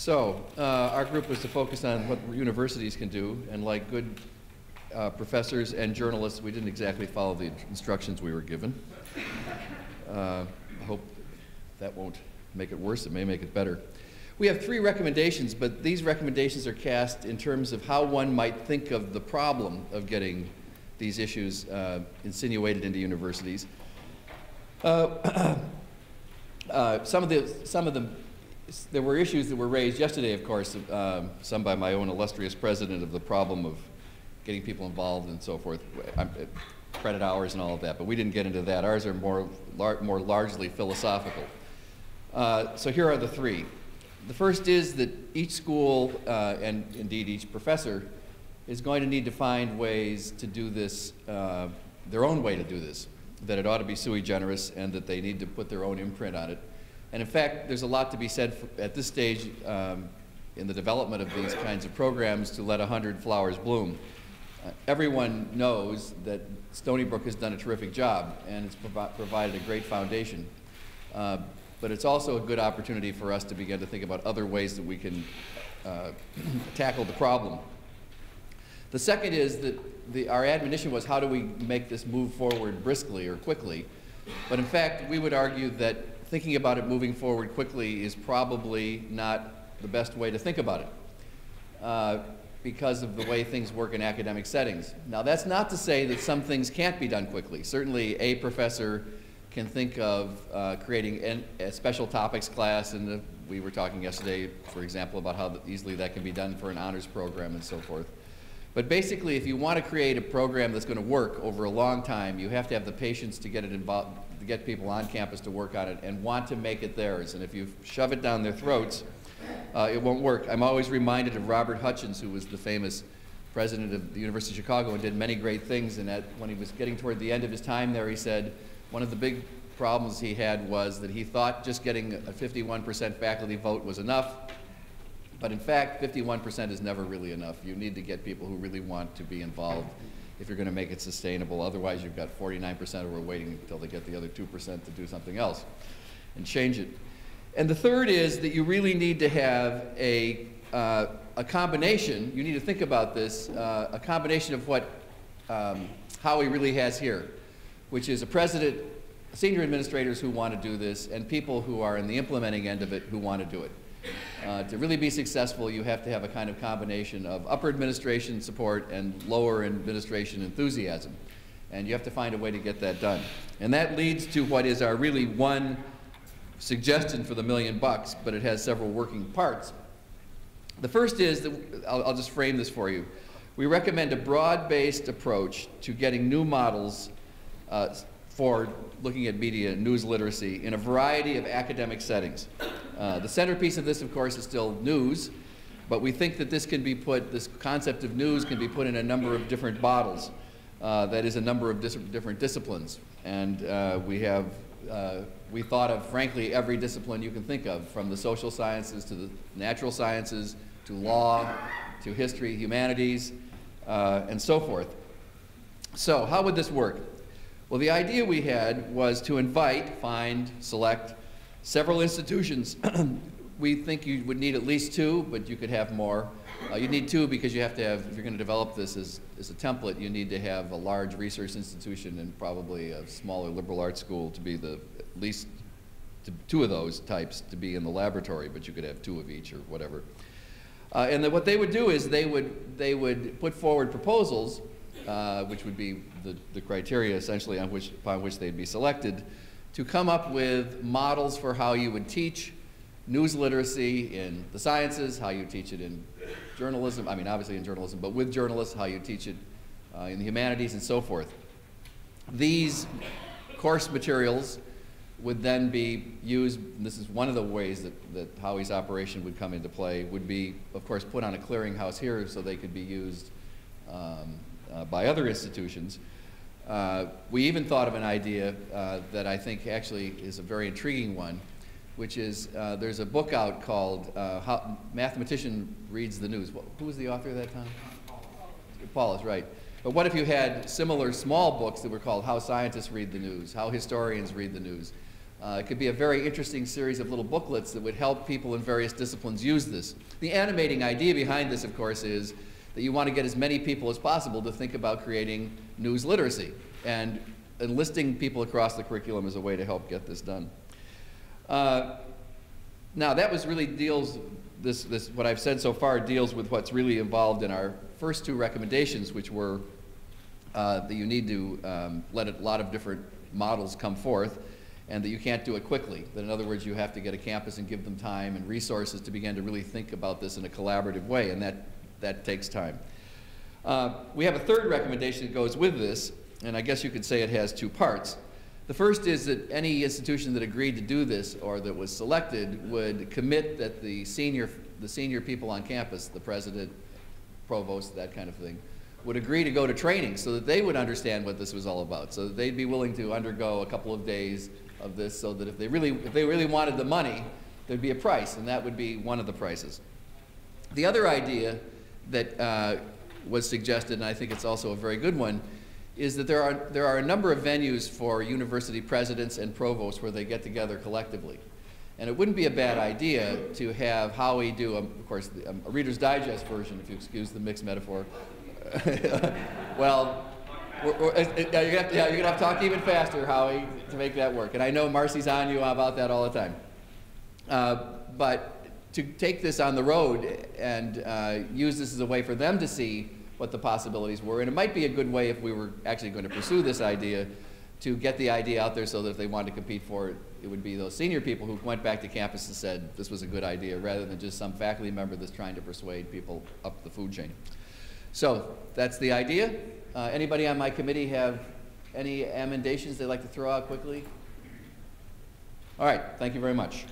Our group was to focus on what universities can do, and like good professors and journalists, we didn't exactly follow the instructions we were given. I hope that won't make it worse. It may make it better. We have 3 recommendations, but these recommendations are cast in terms of how one might think of the problem of getting these issues insinuated into universities. Some of them, there were issues that were raised yesterday, of course, some by my own illustrious president, of the problem of getting people involved and so forth, credit hours and all of that, but we didn't get into that. Ours are more largely philosophical. So here are the 3. The first is that each school, and indeed each professor, is going to need to find ways to do this, their own way to do this, that it ought to be sui generis and that they need to put their own imprint on it. And in fact, there's a lot to be said at this stage in the development of these kinds of programs to let 100 flowers bloom. Everyone knows that Stony Brook has done a terrific job and it's provided a great foundation. But it's also a good opportunity for us to begin to think about other ways that we can tackle the problem. The second is that our admonition was, how do we make this move forward briskly or quickly? But in fact, we would argue that thinking about it moving forward quickly is probably not the best way to think about it because of the way things work in academic settings. Now, that's not to say that some things can't be done quickly. Certainly, a professor can think of creating a special topics class, and we were talking yesterday, for example, about how easily that can be done for an honors program and so forth. But basically, if you want to create a program that's going to work over a long time, you have to have the patience to get it involved, to get people on campus to work on it and want to make it theirs. And if you shove it down their throats, it won't work. I'm always reminded of Robert Hutchins, who was the famous president of the University of Chicago and did many great things. And when he was getting toward the end of his time there, he said one of the big problems he had was that he thought just getting a 51% faculty vote was enough. But in fact, 51% is never really enough. You need to get people who really want to be involved if you're going to make it sustainable. Otherwise, you've got 49% who are waiting until they get the other 2% to do something else and change it. And the third is that you really need to have a combination. You need to think about this, a combination of what Howie really has here, which is a president, senior administrators who want to do this, and people who are in the implementing end of it who want to do it. To really be successful, you have to have a kind of combination of upper administration support and lower administration enthusiasm. And you have to find a way to get that done. And that leads to what is our really one suggestion for the $1 million, but it has several working parts. The first is that, I'll just frame this for you. We recommend a broad-based approach to getting new models for looking at media and news literacy in a variety of academic settings. The centerpiece of this, of course, is still news, but we think that this can be put, this concept of news can be put in a number of different bottles. That is, a number of different disciplines. And we thought of, frankly, every discipline you can think of, from the social sciences to the natural sciences, to law, to history, humanities, and so forth. So how would this work? Well, the idea we had was to invite, find, select several institutions. We think you would need at least 2, but you could have more. You need 2 because you have to have, if you're going to develop this as a template, you need to have a large research institution and probably a smaller liberal arts school to be at least 2 of those types to be in the laboratory, but you could have 2 of each or whatever. And then what they would do is they would put forward proposals, which would be the criteria essentially upon which they'd be selected, to come up with models for how you would teach news literacy in the sciences, how you teach it in journalism, I mean obviously in journalism, but with journalists, how you teach it in the humanities and so forth. These course materials would then be used, and this is one of the ways that Howie's operation would come into play, would be, of course, put on a clearinghouse here so they could be used by other institutions. We even thought of an idea that I think actually is a very intriguing one, which is there's a book out called How Mathematician Reads the News. Who was the author of that, Tom? Paul is right. But what if you had similar small books that were called How Scientists Read the News, How Historians Read the News, It could be a very interesting series of little booklets that would help people in various disciplines use this. The animating idea behind this, of course, is that you want to get as many people as possible to think about creating news literacy, and enlisting people across the curriculum is a way to help get this done. Now, that was really what I've said so far deals with what's really involved in our first two recommendations, which were that you need to let a lot of different models come forth, and that you can't do it quickly. That, in other words, you have to get a campus and give them time and resources to begin to really think about this in a collaborative way, and that takes time. We have a third recommendation that goes with this, and I guess you could say it has two parts. The first is that any institution that agreed to do this or that was selected would commit that the senior people on campus, the president, provost, that kind of thing, would agree to go to training so that they would understand what this was all about, so that they'd be willing to undergo a couple of days of this, so that if they really wanted the money, there'd be a price, and that would be one of the prices. The other idea that was suggested, and I think it's also a very good one, is that there are a number of venues for university presidents and provosts where they get together collectively. And it wouldn't be a bad idea to have Howie do, of course, a Reader's Digest version, if you excuse the mixed metaphor. Well, you're going to have to talk even faster, Howie, to make that work. And I know Marcy's on you about that all the time. But to take this on the road and use this as a way for them to see what the possibilities were. And it might be a good way, if we were actually going to pursue this idea, to get the idea out there so that if they wanted to compete for it, it would be those senior people who went back to campus and said this was a good idea, rather than just some faculty member that's trying to persuade people up the food chain. So that's the idea. Anybody on my committee have any emendations they'd like to throw out quickly? All right, thank you very much.